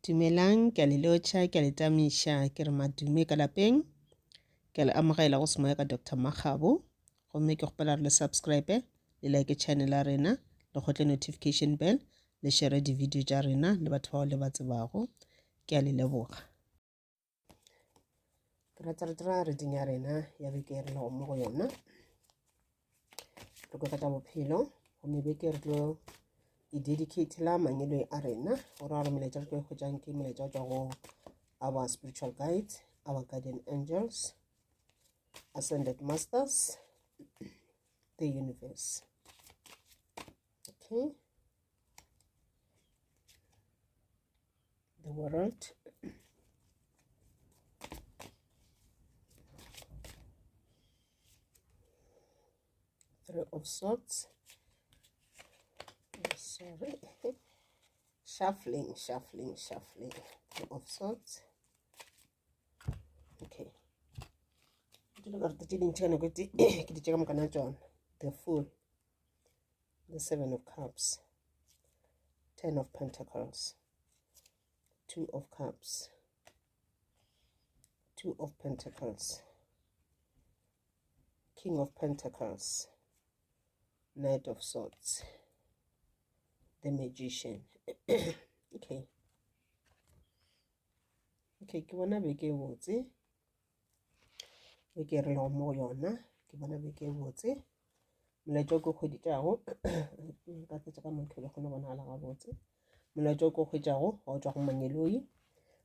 Dumelang, ke a le lotjha, ke a le tamisha, ke re madume ka lapeng. Ke a le amogela go semoya ka Dr. Makgabo. Gomme ke gopela re le subscribe, le like channel ya rena, le gotle notification bell, le share di-video tša rena le batho bao le ba tsebago. Ke a le leboga. Ke rata re dira reading ya rena ya beke re lego mo go yona. Re ka tša bophelo, gomme beke re tlo i-dedicate la mangelo a rena gore a re melaetša re tlo hwetšang ke melaetša tša go our spiritual guides, our guardian angels, ascended masters, the universe. Okay, the world, Three of Swords. Sorry, shuffling. Three of Swords. Okay. The Fool, the Seven of Cups, Ten of Pentacles, Two of Cups, Two of Pentacles, King of Pentacles, Knight of Swords, the Magician. Okay, ke bona beke botse, beke re lo mo yona, ke bona beke botse. Molaetša ko hweditšago ka tsetša ka mohlolo kgone bona ala ga botse. Molaetša ko hwetšago ga o tšwa go manyeloi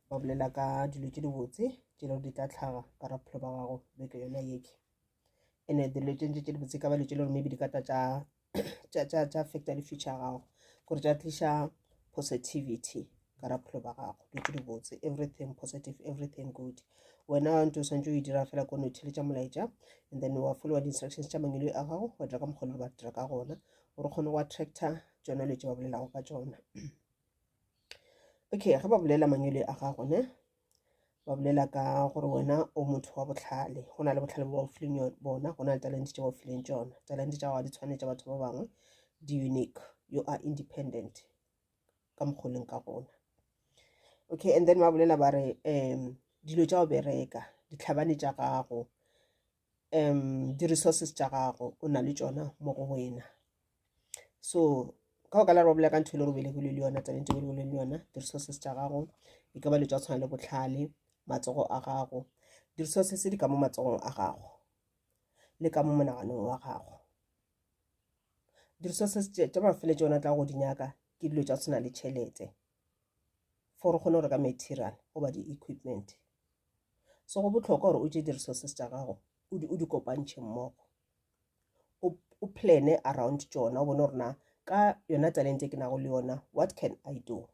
ba bolela ka dilo tše di botse tše le di tla tlhaga ka ra bophelo ba gago beke yona yeke. And dilo tše di botse ka ba dilo tše le gore maybe di ka tla tša affecta le future ya gago gore tša tliša positivity ka ra bophelo ba gago. Dilo tše di botse, everything positive, everything good. Wena ntho o swantse o e dira fela ko no theletša molaetša, and then wa followa di-instructions tša mangelo a gago wa dira ka mokgwa le ba dira ka gona gore o kgone go attracta tšona le tše ba bolelago ka tšona. Okay, ge ba bolela mangelo a gago ne ba bolela ka gore wena o motho wa bohlale, go na le bohlale bo ba o fileng bona, go na le talente tše ba o fileng tšona. Talente tša gago di tshwane tša batho ba bangwe, di-unique, you are independent ka mokgwa o leng ka gona. Okay, and then ba bolela ba re dilo tša go bereka, ditlhabane tša gago, di-resources tša gago o na le tšona mo go wena. So ka go ka la re ba bolela ka ntho e le gore belegile le yona, talente e belegile le yona, di-resources tša gago e ka ba le tša go tshwana le bohlale, matsogo a gago. Di-resources di ka mo matsogong a gago le ka mo monaganong wa gago. Di-resources tša mafele tšona tla go di nyaka ke dilo tša go tshwana le tšhelete for o kgone go reka material goba di-equipment. So go bohlokwa gore o tšee di-resources tša gago o di kopantšhe mmogo, o plane around tšona, o bone gore na ka yona talente ke nago le yona, what can I do?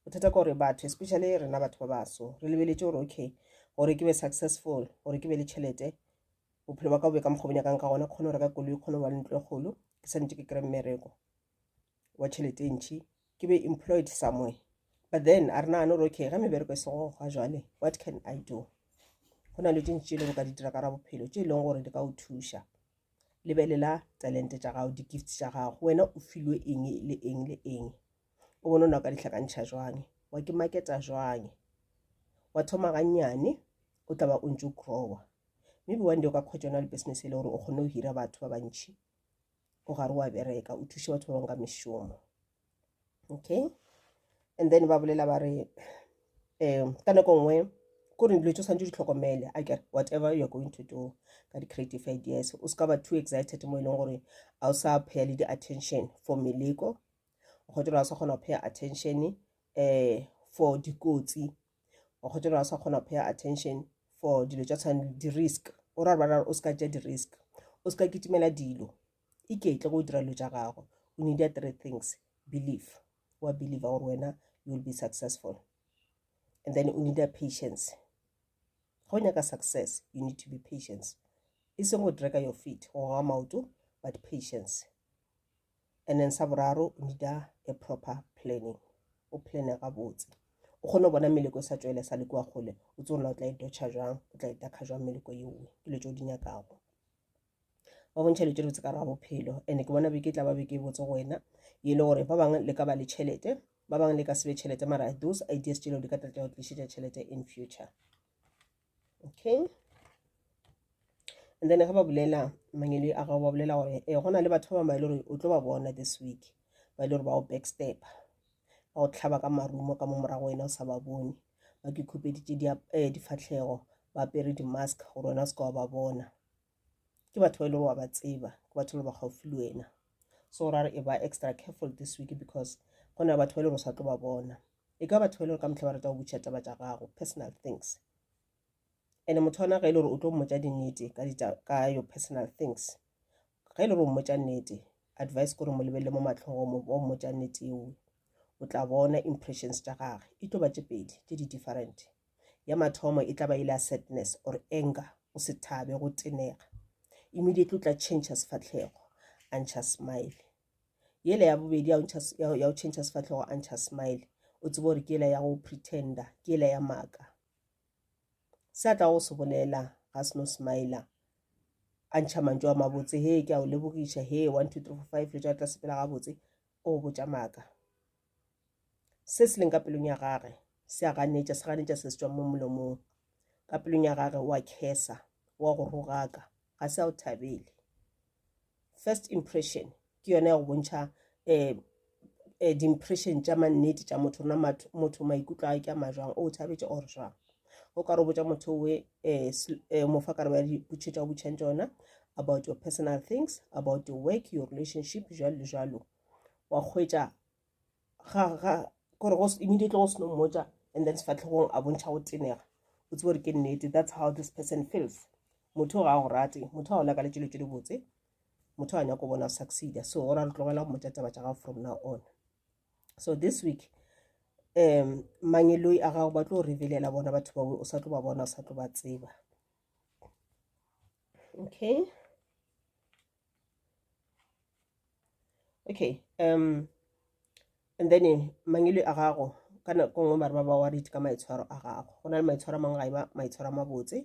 Bothata ke gore batho, especially rena batho ba baso, re lebeletše gore okay, gore ke be successful, gore ke be le tšhelete, bophelo ba ka bo be ka mokgwa nyakang ka gona, kgone go reka koloi, kgone go ba le ntlo e kgolo, ke santse ke kry mmereko wa tšhelete ntšhi, ke be employed somewhere. But then a re nagane gore okay, ga mebereko e sego ga jwale, what can I do? Go na le tše ntši tše le go ka di dira ka ra bophelo tše e leng gore di ka o thuša. Lebelela talente tša gago, di-gifts tša gago, wena o filwe eng le eng le eng, o bone o na o ka di hlakantšha jwang, wa ke marketa jwang, wa thoma gannyane o tla ba o ntse o growa. Maybe one day o ka kgwetša yona le business e le gore o kgone go hira batho ba bantšhi o gare wa bereka, o thuše batho ba bangwe ka mešomo. Okay, and then ba bolela ba re ka nako nngwe kore dilo tšo swantse di tlhokomele, I get whatever you're going to do ka di-creative ideas, o ska ba too excited mo e leng gore a o sa paya le di-attention for meleko, o kgwetša gore a sa kgona go paya attention for dikotsi, o kgwetša gore a sa kgona go paya attention for dilo tša tshwane di-risk, o ra bara o ska tšea di-risk, o ska kitimela dilo, iketle go dira dilo tša gago. O need three things: belief, wa believe gore wena you will be successful, and then o need patience. Go nyaka success, you need to be patient. E seng go drag your feet go ga maoto, but patience. And then sa boraro o need a proper planning, o plane ga botse, o kgone go bona meleko e sa tšwele sa le kwa kgole, o tse o tla e dotšha jang, o tla e taka jang meleko yeo, ke dilo tšeo di nyakago. Ba bontšha dilo tše di botse ka ra bophelo, and ke bona beke tla ba beke botse go wena, e le gore ba bangwe le ka ba le tšhelete, ba bang le ka sebe tšhelete mara those ideas tšelo di ka tla tša go tlišetša tšhelete in future. Okay, and then ga ba bolela mangele a ga ba bolela gore go na le batho ba bangwe ba ile gore o tlo ba bona this week ba ile gore ba o backstep ba o tlhaba ka marumo ka mo morago wena o sa ba bone ba ke khupeditše difatlhego ba apere di-mask gore wena o se ka wa ba bona ke batho ba ile gore wa ba tseba ke batho ba ba gaufi le wena. So ra re e ba extra careful this week because go na batho ba ile gore o sa tlo ba bona e ka batho ba ile gore ka motlha ba rata go butša taba tša gago personal things and motho ona ga ile gore o tlo mmotša dinnete ka your personal things ga ile gore o mmotša nnete advice gore mo lebelele mo matlhong o mmotša nnete eo o tla bona impressions tša gage e tlo ba tše pedi tše di different. Ya mathomo e tla ba ile sadness or anger o se thabe go tenega immediately o tla change sefatlhego a ntšha smile. Yele ya bobedi ya o change sefatlhego a ntšha smile o tsebe gore ke ele ya go pretenda ke ele ya maaka se a tla go se bolela ga se no smila a ntšha mantšu a mabotse he ke a o lebogiša he 1 2 3 4 5 le tša tla sepela ga botse o botša maaka se se leng ka pelong ya gage se a ganetša se se tšwa mo molomong ka pelong ya gage wa khesa wa go rogaka ga se a o thabele. First impression ke yona ya go bontšha di-impression tša mannete tša motho rona motho maikutlo a ke a majang o thabetše or jang o ka re botša motho we mo fa kare ba dipotšišo tša go botšang tšona about your personal things, about your work, your relationship jalo le jalo wa hwetša kore immediately go seno mmotša and then sefatlhegong a bontšha go tenega o tsebe gore ke nnete that's how this person feels. Motho ga a go rate motho a o laka le tšelo tše di botse motho a nyako bona o succeeda so ora re tlogela go mmotša taba tša gago from now on. So this week mangeloi a gago ba tlo revealela bona batho ba o sa tlo ba bona o sa tlo ba tseba. Okay and then mangelo a gago ka nako ngwe mare ba ba worried ka maitshwaro a gago go na le maitshwaro a mangwe ga e ba maitshwaro a mabotse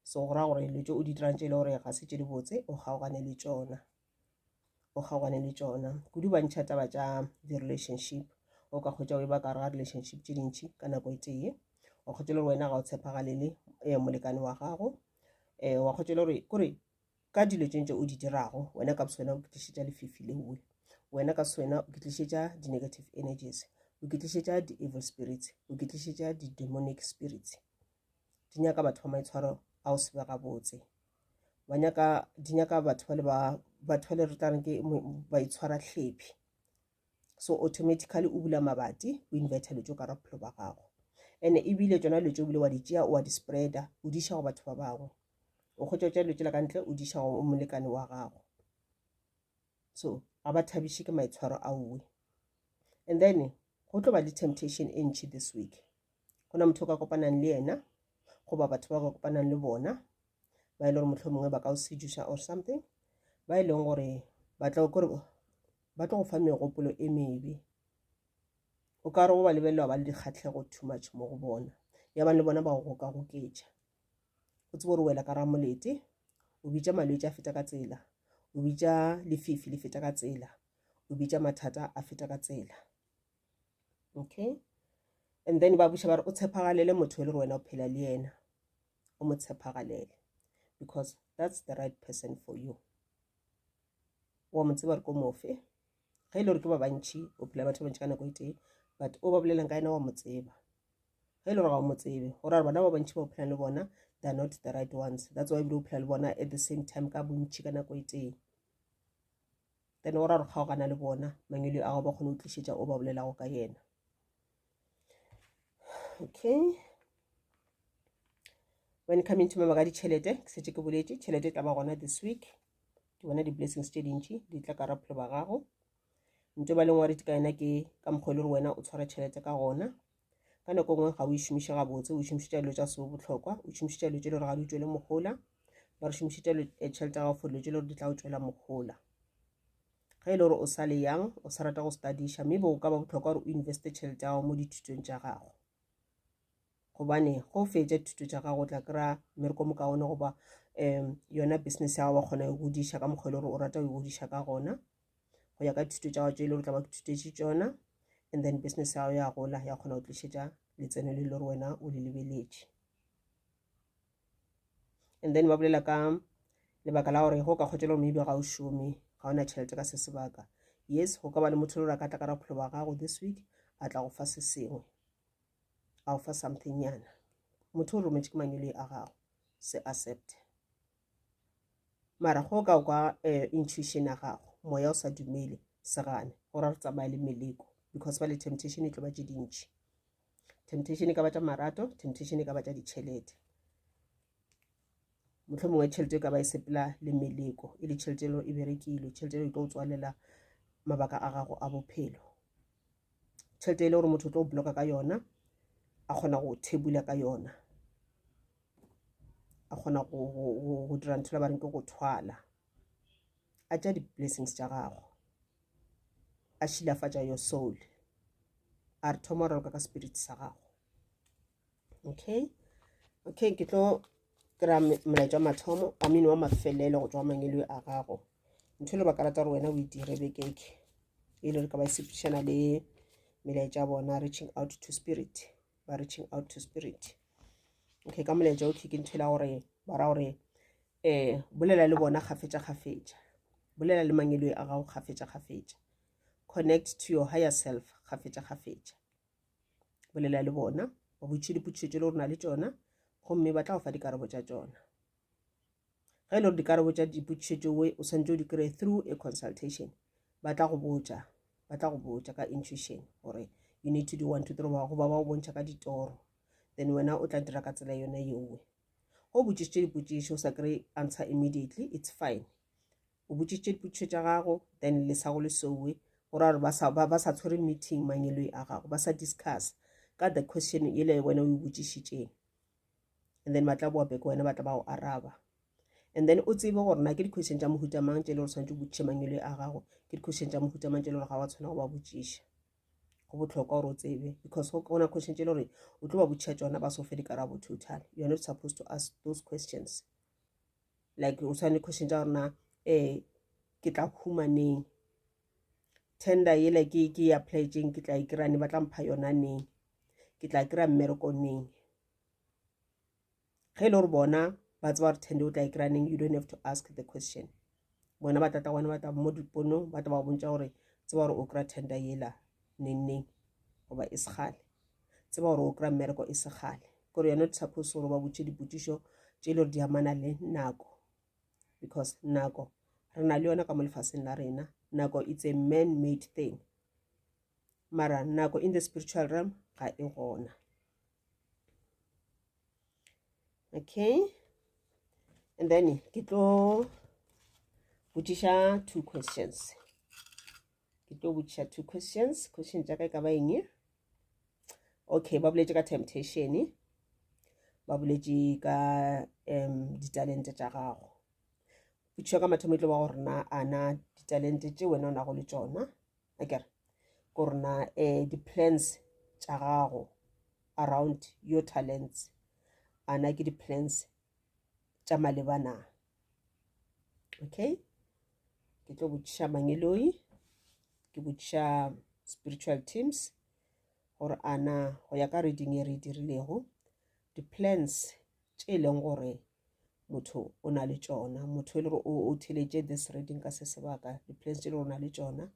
so go ra gore le tšo o di dirang tše e le gore ga se tše di botse o kgaogane le tšona kudu ba ntšha taba tša di-relationship o ka hwetša o e ba kare ga relationship tše dintšhi ka nako e tee wa kgwetša le gore wena ga o tshepagalele molekane wa gago wa kgwetša le gore kore ka dilo tše ntše o di dirago wena ka boswena o kitlišetša lefifi lewe wena ka swena o kitlišetša di-negative energies o kitlišetša di-evil spirits o kitlišetša di-demonic spirits di nyaka batho ba maitshwaro a o sebe gabotse di nyaka batho ba le re tla reng ke ba itshwara hlephi so automatically o bula mabati o invite le tšo ka raphelo ba gago and ebile tšona le tšo bile wa di tšea o a di spreader o di iša go batho ba bangwe o kgwetša tša lotšela ka ntle o di iša go molekane wa gago so ga ba thabiše ke maitshwaro a uwe. And then go tlo ba le temptation e ntšhi this week go na motho o ka kopanang le yena goba batho ba ka kopanang le bona ba e le gore motlho mongwe ba ka o seduša or something ba e leng gore ba tlo go fa megopolo e mebe o ka re go ba lebelela ba le dikgatlhego too much mo go bona ya bang le bona ba go ka goketša o tsebe gore wela ka ramolete o bitša malwetse a feta ka tsela o bitša lefifi le feta ka tsela o bitša mathata a feta ka tsela. Okay, and then ba buša ba re o tshepagalele motho e le gore wena o phela le yena o mo tshepagalele because that's the right person for you wa mo tseba re ko mofe ga ile gore ke ba bantšhi o phela batho ba bantšhi ka nako e tee but o ba bolelang ka ena wa mo tseba ga ile gore ga o mo tsebe go ra re bana ba bantšhi ba o phelang le bona they are not the right ones that's why o phela le bona at the same time ka bontšhi ka nako e tee then o ra re kgaogana le bona mangelo a go ba kgone o tlišetša o ba bolelago ka yena. Okay, when coming to mabaka ditšhelete ke setse ke boletše tšhelete tla ba gona this week ke bona di-blessings tše dintšhi di tla ka raphelo ba gago ntho ba leng warete ka ena ke ka mokgwa le gore wena o tshwara tšhelete ka gona ka nako ngwe ga o e šomiše gabotse o šomišetša dilo tša seo bohlokwa o šomišetša dilo tše le gore ga di tšwele mogola ba re šomišetša tšhelete gago for dilo tše le gore di tla o tšwela mogola ga e le gore o sa le yang o sa rata go studiša maybe o ka ba bohlokwa gore o investe tšhelete ya gago mo dithutong tša gago gobane go fetša thuto tša gago o tla kry-a mmereko mo kaone goba yona business ya gago ba kgona go godiša ka mokgwa le gore o rata go godiša ka gona go ya ka thuto tša gago tše e le gore tla ba thutetše tšona and then business ya ya gola ya khona o tlisetsa letseno le lore wena o le lebeletše. And then ba bolela ka lebaka la gore go ka kgotela gore maybe ga o šome ga ona tšhelete ka se sebaka. Yes, go ka ba le motho le ka tla ka ra bophelo ba gago this week a tla go fa se sengwe, a o fa something yana. Motho o rometše ke manyolo a gago, se accept. Mara go ka kwa intuition ya gago, moya o sa dumele, se gane gore re tsamaye le meleko, because ba le temptation e tlo ba tše dintši. Temptation e ka ba tša marato, temptation e ka ba tša ditšhelete. Motlho mongwe tšhelete e ka ba e sepela le meleko, e le tšhelete elo e berekile, tšhelete elo e tlo o tswalela mabaka a gago a bophelo. Tšhelete e le gore motho o tlo o bloka ka yona, a kgona go thebula ka yona, a kgona go dira ntho la ba reng ke go thwala, a tša di-blessings tša gago, a šilafatša your soul, a re thoma raloka ka spirit sa gago. Okay, ke tlo kry-a molaetša wa mathomo wa mafelelo go tšwa mangelo a gago. Ntho le ba ka rata gore wena o e dire bekeke e le re ka ba sepedišana le melaetša bona reaching out to spirit, ba reaching out to spirit. Okay, ka molaetša o ke ntho la gore ba ra gore bolela le bona kgafetša, bolela le mangelo a gago kgafetša, connect to your higher self kgafetša, bolela le bona ba botše dipotšišo tše le gore na le tšona, gomme ba tla go fa dikarabo tša tšona. Ge e le gore dikarabo tša dipotšišo tšeo o swantse o di kry through a consultation, ba tla go botša ka intuition gore you need to do 1 2 3 go ba go bontšha ka ditoro, then wena o tla dira ka tsela yona yeowe. Go botšišitše dipotšišo o sa kry answer immediately, it's fine. O botšišitše dipotšišo tša gago, then le sa go le sowe gore gore ba sa tshwere meeting mangelo a gago, ba sa discuss ka the question ele wena o e botšišitšeng, and then ba tla boa back wena ba tla ba go araba. And then o tsebe gore na ke di-question tša mohuta mang tše le gore tshwanetse o botšiše mangelo a gago, ke di-question tša mohuta mang tše le gore ga wa tshwana go ba botšiša. Go bohlokwa gore o tsebe, because go na question tše le gore o tlo ba botšiša tšona ba so fe dikarabo total. You are not supposed to ask those questions. Like o tshwane question tša gore na ke tla huma neng, tender yela ke apply tšeng ke tla e kry-a ne ba tla mpha yona neng, ke tla kry-a mmereko neng. Ge e le gore bona ba tseba gore tender o tla e kry-a neng, you don't have to ask the question. Bona ba tlatla bona ba tla mo diponong ba tla ba bontša gore tseba gore o kry-a tender yela neng goba e segale, tseba gore o kry-a mmereko e segale. Kore you are not supposed gore ba botše dipotšišo tše le gore di amana le nako, because nako re na le yona ka mo lefaseng la rena. Nako it's a man-made thing, mara nako in the spiritual realm ga e gona. Okay, and then ke tlo botšiša 2 questions. Question tša ka e ka ba eng? Okay, ba boletše ka temptation, ba boletše ka ditalente tša gago. Potšišo ka mathomo e tlo ba gore na ana ditalente tše wena o nago le tšona, akere gore na di-plans tša gago around your talents ana ke di-plans tša malebana. Okay, ke tlo botšiša mangeloi, ke botšiša spiritual teams gore ana go ya ka reading e re dirilego, di-plans tše e leng gore motho o na le tšona, motho e le gore o theletše this reading ka se sebaka, di-plans tše le gore o na le tšona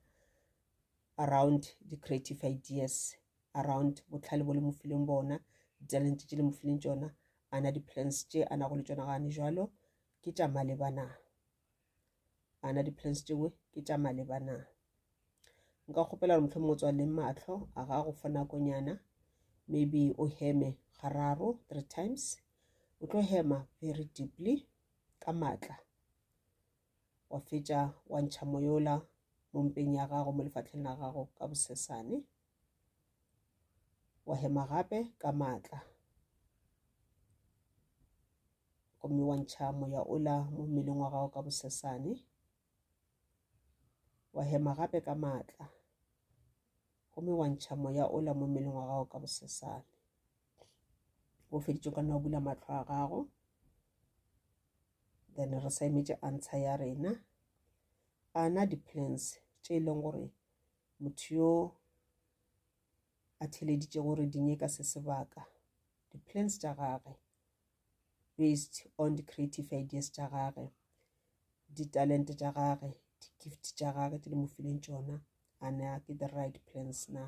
around di-creative ideas, around bohlale bo le mofileng bona, di-talent tše le mofileng tšona, ana di-plans tše a nago le tšona gane jalo ke tša malebana, ana di-plans tšewe ke tša malebana. Nka kgopela gore mohlomong o tswaleng mahlo a gago for nakonyana, maybe o heme gararo 3 times, o tlo hema very deeply ka matla, wa fetša wa ntšha moyola mo mpeng ya gago mo lefatlheng la gago ka bosesane, wa hema gape ka matla, gomme wa ntšha moya ola mo mmeleng wa gago ka bosesane, wa hema gape ka matla, gomme wa ntšha moya ola mo mmeleng wa gago ka bosesane. O feditše ka nna o bula mahlo a gago, then re sa emetše answer ya rena. Ana di-plans tše e leng gore motho yo a theleditše gore di nyeka se sebaka di-plans tša gagwe based on the creative ideas tša gagwe, di-talent tša gagwe, di-gift tša gagwe tše di mo fileng tšona, a na ke the right plans na.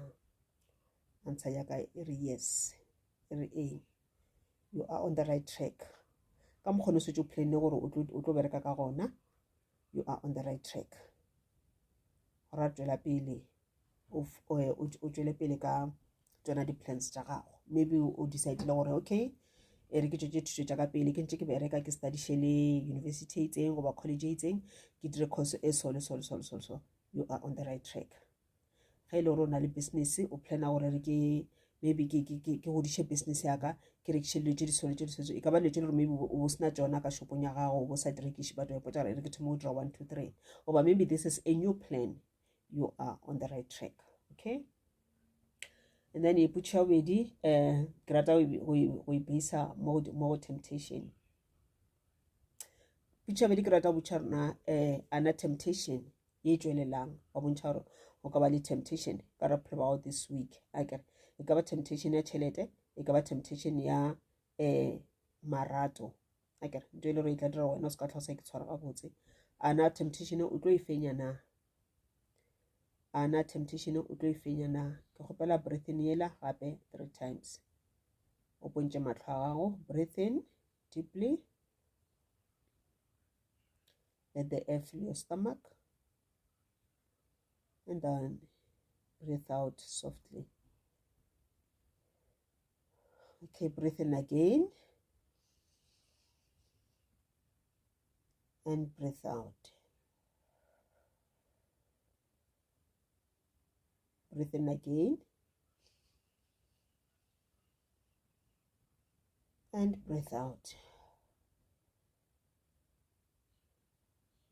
Answer ya ka e re yes, e re ee, you are on the right track. Ka mokgone o setse o planne gore o tlo bereka ka gona, you are on the right track. Ra tšwela pele o tšwele pele ka tsona di-plans tša gago. Maybe o decidele gore okay, e re ke tšwetše thušo tša ka pele, ke ntše ke bereka ke studišele university e itseng goba college e itseng, ke dire course e so. You are on the right track. Ge e le gore o na le business o plana gore re ke maybe ke godiše business ya ka, ke rekiše dilo tše disolo e ka ba dilo tše le gore maybe o sena tšona ka shopong ya gago, bo sa di rekiše, batho ba ipotsa gore re ke thoma o dira 1 2 3, oba maybe this is a new plan. You are on the right track. Okay, and then iputša bobedi ke rata go ibasa mo temptation. Putša bobedi ke rata go botša rona ana temptation ye tšwelelang wa bontšha gore o ka ba le temptation ka re phelo bao this week. Akere e ka ba temptation ya tšhelete, e ka ba temptation ya marato. Akere ntho e le gore e tla dira wena o se ka tlhosa ke tshwara gabotse. Ana temptation o tlo e fenya na? Ana temptation o tlo e fenya na? Ke kgopela breath in yela gape 3 times. O pontše matlho a gago, breathe in deeply, let the air fill your stomach, and then breathe out softly. Okay, breathe in again and breathe out. Breathe in again and breathe out.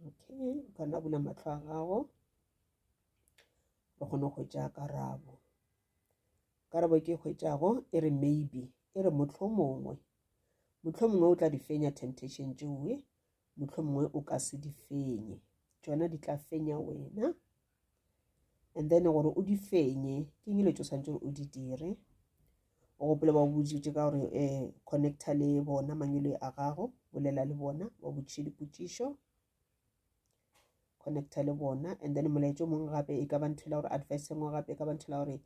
Okay, o ka nna bula matlho a gago re kgone go tšea karabo. Karabo ke hwetšago e re maybe, e re mohlomongwe o tla di fenya temptation tšewe, mohlomongwe o ka se di fenye, tšona di tla fenya wena. And then gore o di fenye ke ngile tšo santse o di dire. O gopole ba botsitše ka gore connecta le bona mangwele a gago, bolela le bona, ba botšiše dipotšišo, connecta le bona. And then molaetšo mongwe gape e ka ba nthwela gore advice engwe gape e ka ba nthwela gore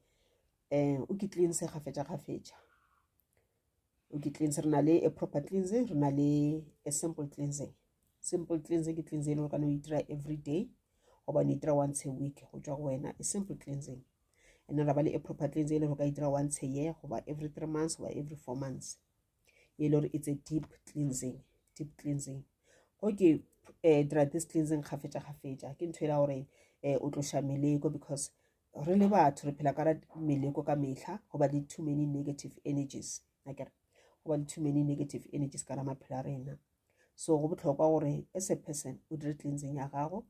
o ke cleanse kgafetša. O ke cleanse, re na le a proper cleansing, re na le a simple cleansing. Simple cleansing ke cleansing e le gore kana o itira every day goba o itira once a week go tšwa go wena, a simple cleansing. And then ra ba le a proper cleansing e le gore ka itira once a year goba every 3 months goba every 4 months. E le gore it's a deep cleansing. Go ke dira this cleansing kgafetša ke ntho e la gore o tloša meleko, because re le batho re phela ka meleko ka mehla goba le too many negative energies. Akere goba le too many negative energies ka maphelo a rena. So go botlhokwa gore as a person o dire cleansing ya gago.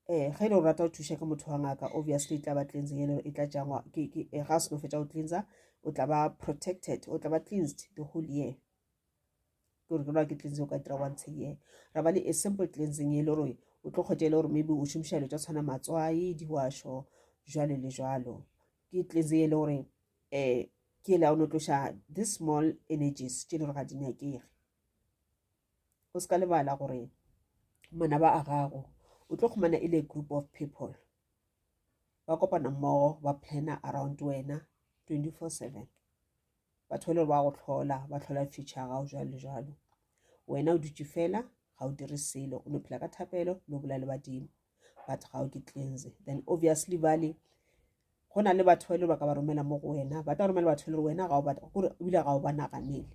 Ga ile o rata o thuša ka motho wa ngaka, obviously tla ba cleansing ele e tla tšangwa ga se no fetša o cleanser, o tla ba protected, o tla ba cleansed the whole year. Ke gore ke cleansing o ka dira once a year. Ra ba le a simple cleansing e le gore o tlo kgotša ele gore maybe o šomiša dilo tša tshwana matswai, diwašo, jwalo le jwalo. Ke cleansing e le gore ke ele o no tloša these small energies tše le gore ga di nyakege. O se ka lebala gore manaba a gago o tlo khumana ile group of people ba kopana mmogo ba plana around wena 24/7. Batho le ba go tlhola ba tlhola future ga o jalo. Wena o dutse fela ga o dire selo, o no phela ka thapelo no bula le badimo, but ga o ke cleanse. Then obviously vale go na le batho le ba ka ba romela mo go wena, ba tla romela batho le wena ga o batla gore o bile ga o ba naganele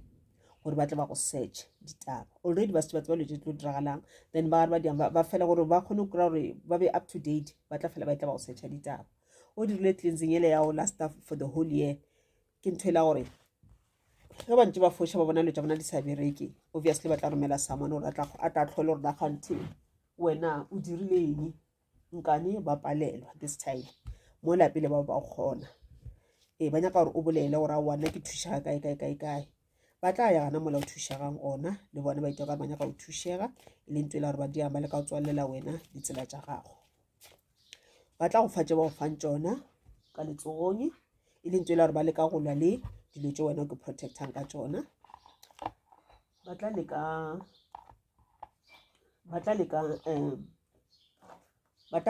gore ba tle ba go search ditaba. Already ba se ba le tlo diragalang, then ba ba fela gore ba khone go gore ba be up to date, ba tla fela ba tla ba go searcha ditaba. O dirile cleansing ele ya o last stuff for the whole year. Ke nthwela gore ge ba ntse ba fosha ba bona le tša bona di sa bereke, obviously ba tla romela someone gore a tla tlhole gore kgante wena o dirileng nkane ba palelwa this time mo lapile ba kgona ba nyaka gore o bolele gore a wana ke thuša kae. Ba tla ya gana mola o thušagang ona le bona ba itwa ka banya ka o thušega e le ntwela gore ba diama le ka o tswalela wena ditsela tša gago. Ba tla go fatše ba go fang tšona ka letsogong, e leng tswela gore ba leka go lwa le dilo tse wena o ke protectang ka tsona. Ba tla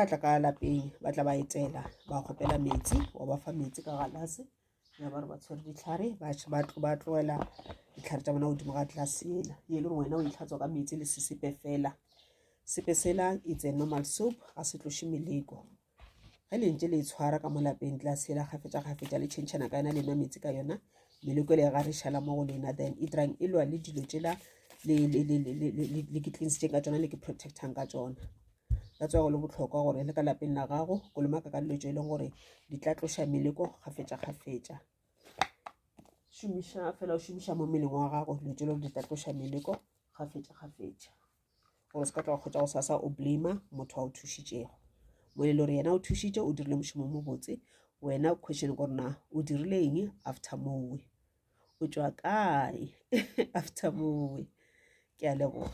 tla ka lapeng, ba tla ba etela, ba kgopela metsi, wa ba fa metsi ka galase, ya ba re ba tshwere ditlhare, ba tloela ditlhare tsa bona godimo ga tlase ela ye le gore wena o itlhatswa ka metsi le sesepe fela. Sepe sela it's a normal soap, ga se tloše meleko. Ge le ntse le e tshwara ka mo lapeng tla sela kgafetša le tšhentšhana ka yona le nwa metsi ka yona, meleko le ga re šala mo go lena, then e dirang e lwa le dilo tsela le ke cleansitseng ka tsona le ke protectang ka tsona. That's why go le botlhokwa gore le ka lapeng la gago ko lomaka ka dilo tse e leng gore di tla tloša meleko kgafetša. Šomiša fela o šomiša mo mmeleng wa gago dilo tse e leng gore di tla tloša meleko kgafetša gore se ka tla kgotsa go sasa o blame motho wa o thušitšego mo e le gore yena o thušitše o dirile mošomo mo botse, wena question gore na o dirile eng after mowe, o tšwa kae after mowe. Ke a leboga.